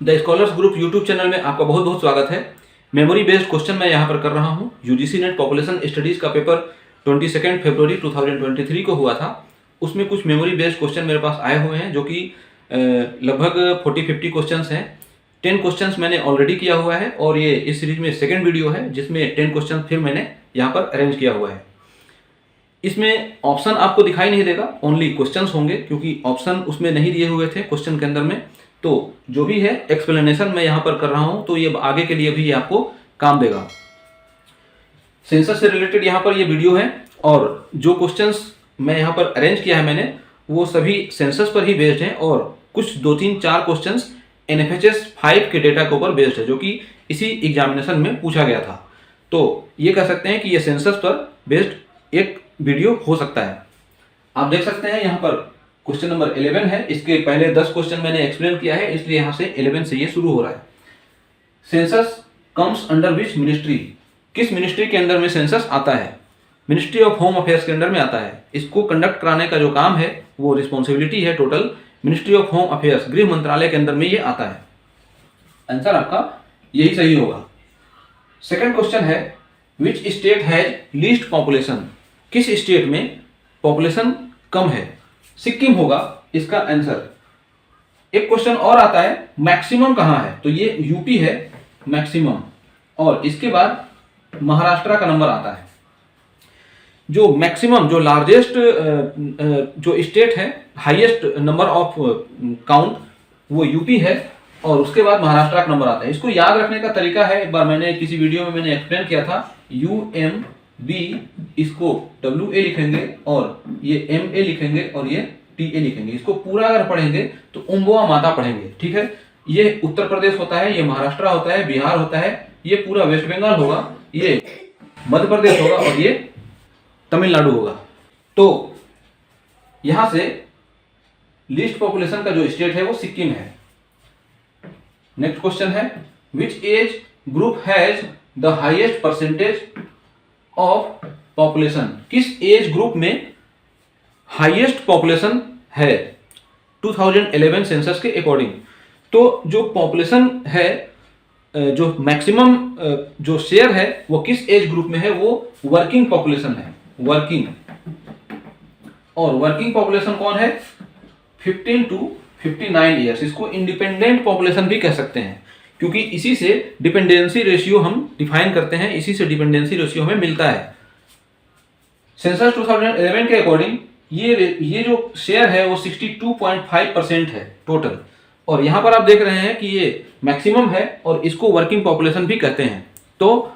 The scholars group YouTube channel में आपका बहुत बहुत स्वागत है। मेमोरी बेस्ड क्वेश्चन मैं यहाँ पर कर रहा हूँ। यूजीसी नेट पॉपुलेशन स्टडीज़ का पेपर 22 फरवरी 2023 को हुआ था। उसमें कुछ मेमोरी बेस्ड क्वेश्चन मेरे पास आए हुए हैं जो कि लगभग 40-50 क्वेश्चंस हैं। 10 क्वेश्चंस मैंने ऑलरेडी किया हुआ है और ये इस सीरीज में सेकेंड वीडियो है जिसमें 10 क्वेश्चन फिर मैंने यहाँ पर अरेंज किया हुआ है। इसमें ऑप्शन आपको दिखाई नहीं देगा, ओनली क्वेश्चंस होंगे क्योंकि ऑप्शन उसमें नहीं दिए हुए थे क्वेश्चन के अंदर में। तो जो भी है एक्सप्लेनेशन मैं यहाँ पर कर रहा हूँ तो ये आगे के लिए भी आपको काम देगा। सेंसस से रिलेटेड यहाँ पर ये वीडियो है और जो क्वेश्चंस मैं यहाँ पर अरेंज किया है मैंने वो सभी सेंसस पर ही बेस्ड हैं और कुछ 2-3-4 क्वेश्चंस NFHS 5 के डेटा के ऊपर बेस्ड है जो कि इसी एग्जामिनेशन में पूछा गया था। तो ये कह सकते हैं कि ये सेंसस पर बेस्ड एक वीडियो हो सकता है। आप देख सकते हैं यहाँ पर क्वेश्चन नंबर 11 है। इसके पहले 10 क्वेश्चन मैंने एक्सप्लेन किया है इसलिए यहाँ से 11 से ये शुरू हो रहा है। Census comes under which ministry? किस मिनिस्ट्री के अंदर में सेंसस आता है? मिनिस्ट्री ऑफ होम अफेयर्स के अंडर में आता है। इसको कंडक्ट कराने का जो काम है वो रिस्पॉन्सिबिलिटी है total ministry of home affairs, गृह मंत्रालय के अंदर में ये आता है। आंसर आपका यही सही होगा। सेकंड क्वेश्चन है which state has least population? किस स्टेट में पॉपुलेशन कम है? सिक्किम होगा इसका आंसर। एक क्वेश्चन और आता है मैक्सिमम कहाँ है? तो ये यूपी है मैक्सिमम और इसके बाद महाराष्ट्र का नंबर आता है। जो मैक्सिमम जो लार्जेस्ट जो स्टेट है हाईएस्ट नंबर ऑफ काउंट वो यूपी है और उसके बाद महाराष्ट्र का नंबर आता है। इसको याद रखने का तरीका है, एक बार मैंने किसी वीडियो में मैंने एक्सप्लेन किया था। UMB इसको WA लिखेंगे और ये MA लिखेंगे और ये TA लिखेंगे। इसको पूरा अगर पढ़ेंगे तो उम्बुआ माता पढ़ेंगे, ठीक है। ये उत्तर प्रदेश होता है, ये महाराष्ट्र होता है, बिहार होता है, ये पूरा वेस्ट बंगाल होगा, ये मध्य प्रदेश होगा और ये तमिलनाडु होगा। तो यहां से लीस्ट पॉपुलेशन का जो स्टेट है वो सिक्किम है। नेक्स्ट क्वेश्चन है which age group has the highest percentage of population? किस एज ग्रुप में हाईएस्ट पॉपुलेशन है 2011 सेंसस के अकॉर्डिंग? तो जो पॉपुलेशन है जो मैक्सिमम जो शेयर है वो किस एज ग्रुप में है? वो वर्किंग पॉपुलेशन है, वर्किंग। और वर्किंग पॉपुलेशन कौन है? 15 to 59 ईयर्स। इसको इंडिपेंडेंट पॉपुलेशन भी कह सकते हैं क्योंकि इसी से डिपेंडेंसी रेशियो हम डिफाइन करते हैं, इसी से डिपेंडेंसी रेशियो हमें मिलता है। सेंसस 2011 के अकॉर्डिंग ये जो शेयर है वो 62.5% है टोटल। और यहां पर आप देख रहे हैं कि ये मैक्सिमम है और इसको वर्किंग पॉपुलेशन भी कहते हैं। तो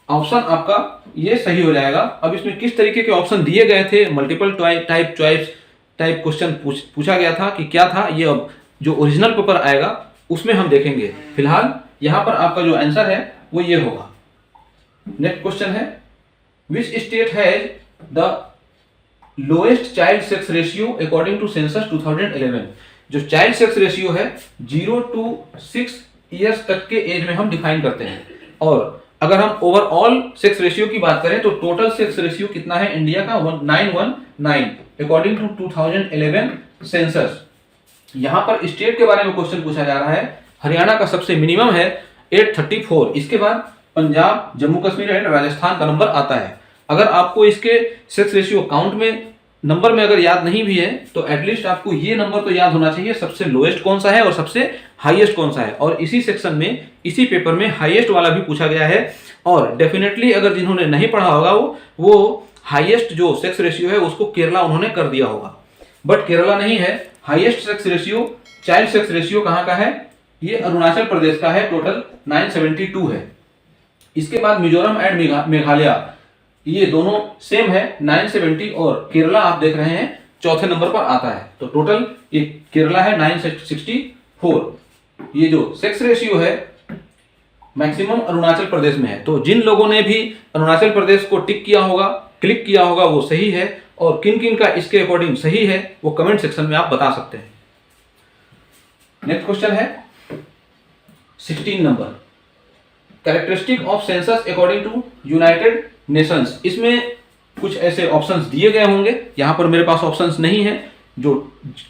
ऑप्शन आपका ये सही हो जाएगा। अब इसमें किस तरीके के ऑप्शन दिए गए थे, multiple type choice type question पूछा गया था कि क्या था, ये अब जो ओरिजिनल पेपर आएगा उसमें हम देखेंगे। फिलहाल यहां पर आपका जो आंसर है वो ये होगा। नेक्स्ट क्वेश्चन है which state has the lowest child sex ratio according to census 2011? जो चाइल्ड सेक्स रेशियो है 0 to 6 ईयर्स तक के एज में हम डिफाइन करते हैं। और अगर हम ओवरऑल सेक्स रेशियो की बात करें तो टोटल सेक्स रेशियो कितना है इंडिया का? 919 अकॉर्डिंग टू 2011 सेंसस। यहां पर स्टेट के बारे में क्वेश्चन पूछा जा रहा है। हरियाणा का सबसे मिनिमम है 834। इसके बाद पंजाब, जम्मू कश्मीर एंड राजस्थान का नंबर आता है। अगर आपको इसके सेक्स रेशियो काउंट में नंबर में अगर याद नहीं भी है तो एटलीस्ट आपको ये नंबर तो याद होना चाहिए, सबसे लोएस्ट कौन सा है और सबसे हाईएस्ट कौन सा है। और इसी सेक्शन में इसी पेपर में हाईएस्ट वाला भी पूछा गया है। और डेफिनेटली अगर जिन्होंने नहीं पढ़ा होगा वो हाईएस्ट जो सेक्स रेशियो है उसको केरला उन्होंने कर दिया होगा, बट केरला नहीं है। Highest sex ratio, child sex ratio कहाँ का है? ये अरुणाचल प्रदेश का है, टोटल 972 है। इसके बाद मिजोरम एंड मेघालय, ये दोनों सेम है 970 और केरला आप देख रहे हैं चौथे नंबर पर आता है। तो टोटल ये केरला है 964। ये जो सेक्स रेशियो है मैक्सिमम अरुणाचल प्रदेश में है। तो जिन लोगों ने भी अरुणाचल प्रदेश को टिक किया होगा, क्लिक किया होगा, वो सही है। और किन किन का इसके अकॉर्डिंग सही है वो कमेंट सेक्शन में आप बता सकते हैं। नेक्स्ट क्वेश्चन है 16 number, characteristic of census according to United Nations. इसमें कुछ ऐसे ऑप्शंस दिए गए होंगे, यहां पर मेरे पास ऑप्शंस नहीं है। जो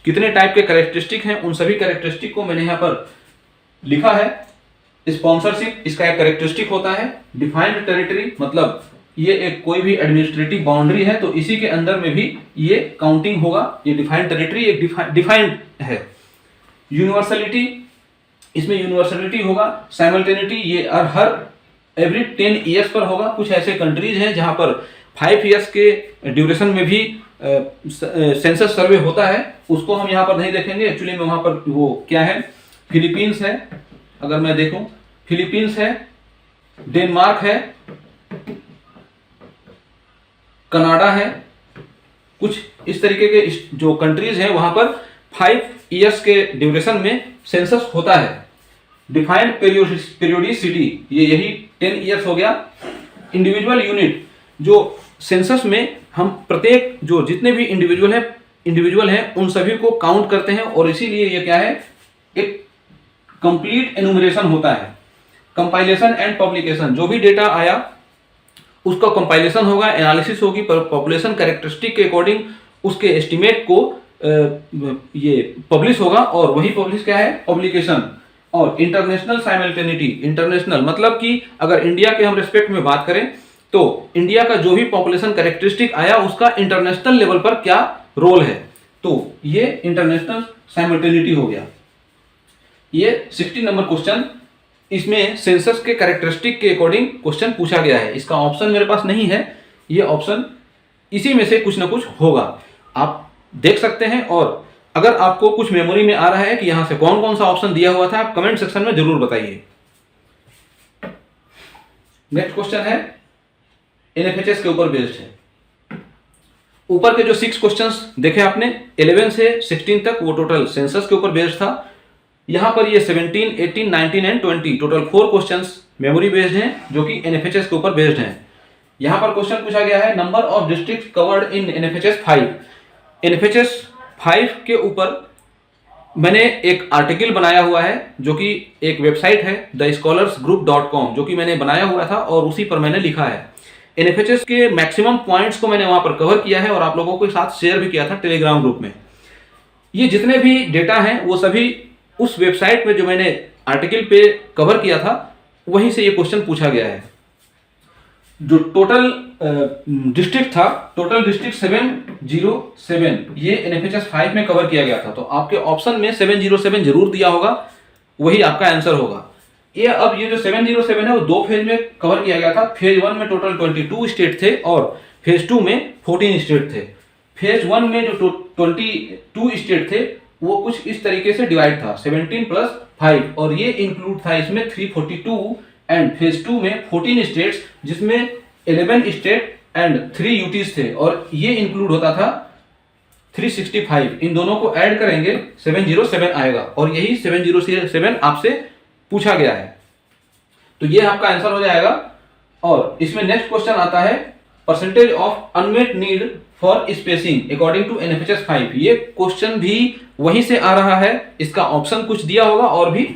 कितने टाइप के कैरेक्टरिस्टिक हैं उन सभी कैरेक्टरिस्टिक को मैंने यहां पर लिखा है स्पॉन्सरशिप, इसका एक कैरेक्टरिस्टिक होता है। डिफाइंड टेरिटरी मतलब ये एक कोई भी एडमिनिस्ट्रेटिव बाउंड्री है तो इसी के अंदर में भी ये काउंटिंग होगा। ये डिफाइंड टेरिटरी एक डिफाइंड है। यूनिवर्सलिटी, इसमें यूनिवर्सलिटी होगा। साइमल्टेनिटी ये हर एवरी 10 ईयर्स पर होगा। कुछ ऐसे कंट्रीज हैं जहां पर 5 ईयर्स के ड्यूरेशन में भी सेंसस सर्वे होता है, उसको हम यहाँ पर नहीं देखेंगे। एक्चुअली में वहां पर वो क्या है, फिलीपींस है, अगर मैं देखूं फिलीपींस है, डेनमार्क है, कनाडा है, कुछ इस तरीके के जो कंट्रीज हैं वहां पर 5 ईयर्स के ड्यूरेशन में सेंसस होता है। डिफाइंड पीरियोडिसिटी ये यही 10 ईयर्स हो गया। इंडिविजुअल यूनिट, जो सेंसस में हम प्रत्येक जो जितने भी इंडिविजुअल हैं उन सभी को काउंट करते हैं और इसीलिए ये क्या है, एक कंप्लीट एनुमरेशन होता है। कंपाइलेशन एंड पब्लिकेशन, जो भी डेटा आया उसका कंपाइलेशन होगा, एनालिसिस होगी, पॉपुलेशन कैरेक्टरिस्टिक के अकॉर्डिंग उसके एस्टिमेट को ये पब्लिश होगा और वही पब्लिश क्या है, पब्लिकेशन। और इंटरनेशनल साइमल्टेनिटी, इंटरनेशनल मतलब कि अगर इंडिया के हम रेस्पेक्ट में बात करें तो इंडिया का जो भी पॉपुलेशन कैरेक्टरिस्टिक आया उसका इंटरनेशनल लेवल पर क्या रोल है, तो ये इंटरनेशनल साइमल्टेनिटी हो गया। ये 60 नंबर क्वेश्चन, इसमें सेंसस के कैरेक्टरिस्टिक के अकॉर्डिंग क्वेश्चन पूछा गया है। इसका ऑप्शन मेरे पास नहीं है, ये ऑप्शन इसी में से कुछ ना कुछ होगा, आप देख सकते हैं। और अगर आपको कुछ मेमोरी में आ रहा है कि यहां से कौन कौन सा ऑप्शन दिया हुआ था, आप कमेंट सेक्शन में जरूर बताइए। नेक्स्ट क्वेश्चन है एनएफएचएस के ऊपर बेस्ड है। ऊपर के जो 6 क्वेश्चंस देखे आपने 11 से 16 तक, वो टोटल सेंसस के ऊपर बेस्ड था। यहां पर ये 17, 18, 19 and 20 total 4 questions memory based हैं जो कि एनएफएचएस के ऊपर बेस्ड हैं। यहां पर क्वेश्चन पूछा गया है number of district covered in NFHS 5। NFHS 5 के ऊपर मैंने एक आर्टिकल बनाया हुआ है जो कि एक वेबसाइट है thescholarsgroup.com, जो कि मैंने बनाया हुआ था और उसी पर मैंने लिखा है। एनएफएचएस के मैक्सिमम पॉइंट्स को मैंने वहां पर कवर किया है और आप लोगों के साथ शेयर भी किया था टेलीग्राम ग्रुप में। ये जितने भी डेटा हैं वो सभी उस वेबसाइट में जो मैंने आर्टिकल पे कवर किया था वहीं से ये क्वेश्चन पूछा गया है। जो टोटल डिस्ट्रिक्ट था, टोटल डिस्ट्रिक्ट 707, ये एनएफएचएस 5 में कवर किया गया था। तो आपके ऑप्शन में 707 जरूर दिया होगा, वही आपका आंसर होगा। ये जो 707 है वो 2 फेज में कवर किया गया था। फेज 1 में टोटल 22 स्टेट थे और फेज 2 में 14 स्टेट थे। फेज 1 में जो 22 स्टेट थे वो कुछ इस तरीके से डिवाइड था, 17 + 5, और ये इंक्लूड था इसमें 342 एंड फेज 2 में 14 स्टेट्स जिसमें 11 स्टेट एंड 3 यूटीज थे और ये इंक्लूड होता था 365। इन दोनों को ऐड करेंगे 707 आएगा और यही 707 आपसे पूछा गया है, तो ये आपका आंसर हो जाएगा। और इसमें नेक्स्ट क्वेश्चन आता है percentage of unmet need for spacing according to NFHS 5। ये क्वेश्चन भी वहीं से आ रहा है, इसका ऑप्शन कुछ दिया होगा और भी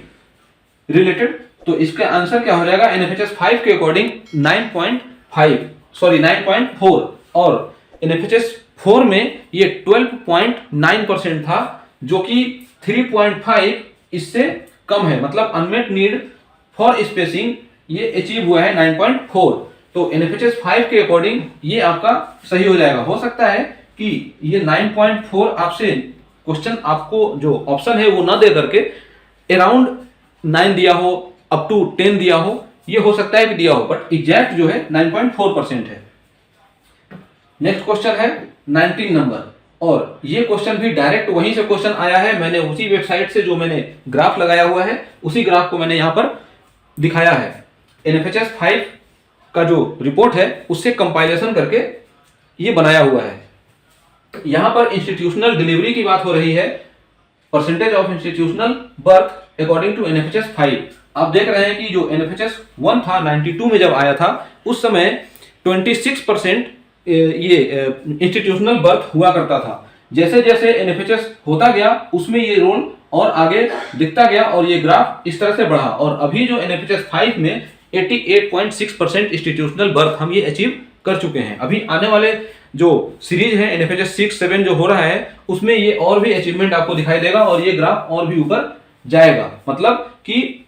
रिलेटेड, तो इसका आंसर क्या हो जाएगा एनएफएचएस 5 के अकॉर्डिंग 9.4 और एनएफएचएस 4 में ये 12.9% था जो कि 3.5 इससे कम है, मतलब अनमेट नीड फॉर स्पेसिंग ये अचीव हुआ है 9.4। तो एनएफएचएस 5 के अकॉर्डिंग ये आपका सही हो जाएगा। हो सकता है कि ये 9.4 आपसे क्वेश्चन आपको जो ऑप्शन है वो ना दे करके अराउंड 9 दिया हो, अप टू 10 दिया हो, ये हो सकता है कि दिया हो, बट एग्जैक्ट जो है 9.4% है। नेक्स्ट क्वेश्चन है 19 नंबर, और ये क्वेश्चन भी डायरेक्ट वहीं से क्वेश्चन आया है। मैंने उसी वेबसाइट से जो मैंने ग्राफ लगाया हुआ है उसी ग्राफ को मैंने यहां पर दिखाया है। एनएफएचएस 5 का जो रिपोर्ट है उससे कंपाइलेशन करके ये बनाया हुआ है। यहां पर इंस्टीट्यूशनल डिलीवरी की बात हो रही है, percentage of institutional birth according to NFHS 5। आप देख रहे हैं कि जो एनएफएचएस 1 था 92 में जब आया था उस समय 26% ये इंस्टीट्यूशनल बर्थ हुआ करता था। जैसे जैसे एनएफएचएस होता गया उसमें ये रोल और आगे दिखता गया और ये ग्राफ इस तरह से बढ़ा, और अभी जो एनएफएचएस 5 में 88.6% इंस्टीट्यूशनल बर्थ हम ये अचीव कर चुके हैं। अभी आने वाले जो सीरीज है एनएफएचएस 6, 7 जो हो रहा है उसमें ये और भी अचीवमेंट आपको दिखाई देगा और ये ग्राफ और भी ऊपर जाएगा। मतलब कि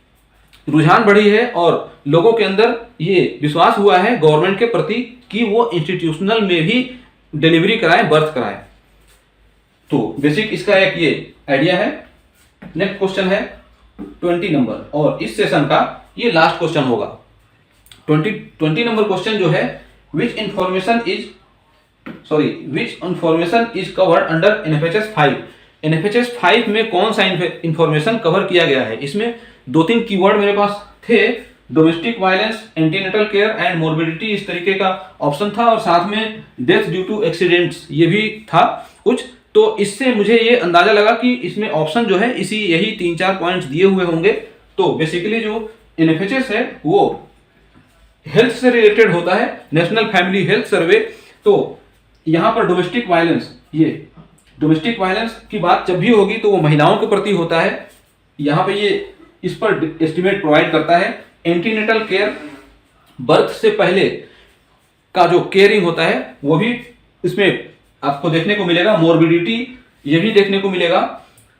रुझान बढ़ी है और लोगों के अंदर ये विश्वास हुआ है गवर्नमेंट के प्रति कि वो इंस्टीट्यूशनल में भी डिलीवरी कराएं, बर्थ कराएं। तो बेसिक इसका एक ये आइडिया है। नेक्स्ट क्वेश्चन है 20 नंबर और इस सेशन का ये लास्ट क्वेश्चन होगा। 20 नंबर क्वेश्चन जो है, which information is covered under NFHS 5। NFHS 5 में कौन सा इंफॉर्मेशन कवर किया गया है? इसमें 2-3 कीवर्ड मेरे पास थे, domestic violence, antenatal care and morbidity, इस तरीके का ऑप्शन था, और साथ में डेथ ड्यू टू एक्सीडेंट्स ये भी था कुछ। तो इससे मुझे ये अंदाजा लगा कि इसमें ऑप्शन जो है इसी यही 3-4 पॉइंट्स दिए हुए होंगे। तो बेसिकली जो एनएफएचएस है वो हेल्थ से रिलेटेड होता है, नेशनल फैमिली हेल्थ सर्वे। तो यहां पर डोमेस्टिक वायलेंस की बात जब भी होगी तो वो महिलाओं के प्रति होता है। यहां पे ये इस पर एस्टिमेट प्रोवाइड करता है। एंटीनेटल केयर, बर्थ से पहले का जो केयरिंग होता है वो भी इसमें आपको देखने को मिलेगा। मोर्बिडिटी ये भी देखने को मिलेगा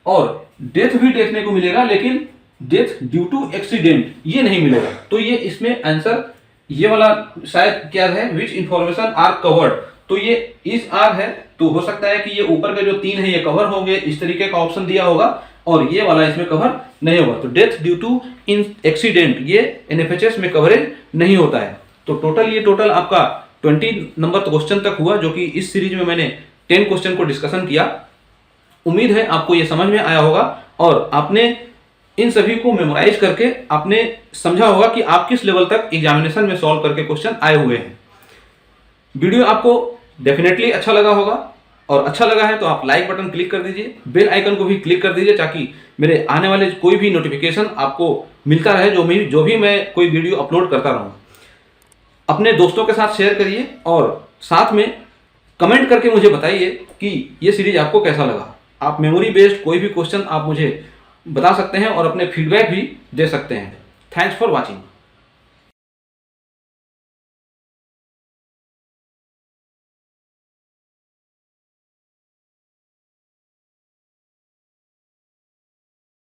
और डेथ भी देखने को मिलेगा, लेकिन डेथ ड्यू टू एक्सीडेंट ये नहीं मिलेगा। तो ये इसमें आंसर ये वाला शायद क्या है, विच इंफॉर्मेशन आर कवर्ड। तो ये इस आर है, तो हो सकता है कि ये ऊपर के जो 3 है ये कवर होंगे, इस तरीके का ऑप्शन दिया होगा, और ये वाला इसमें कवर नहीं होगा। तो death due to in accident ये एनएफएचएस में कवरेज नहीं होता है। तो टोटल आपका 20 नंबर क्वेश्चन तक हुआ, जो कि इस सीरीज में मैंने 10 क्वेश्चन को डिस्कशन किया। उम्मीद है आपको ये समझ में आया होगा और आपने इन सभी को मेमोराइज करके आपने समझा होगा कि आप किस लेवल तक एग्जामिनेशन में सॉल्व करके क्वेश्चन आए हुए हैं। वीडियो आपको डेफिनेटली अच्छा लगा होगा, और अच्छा लगा है तो आप लाइक बटन क्लिक कर दीजिए, बेल आइकन को भी क्लिक कर दीजिए, ताकि मेरे आने वाले कोई भी नोटिफिकेशन आपको मिलता रहे, जो भी मैं कोई वीडियो अपलोड करता रहूं। अपने दोस्तों के साथ शेयर करिए और साथ में कमेंट करके मुझे बताइए कि ये सीरीज आपको कैसा लगा। आप मेमोरी बेस्ड कोई भी क्वेश्चन आप मुझे बता सकते हैं और अपने फीडबैक भी दे सकते हैं। Thanks for watching.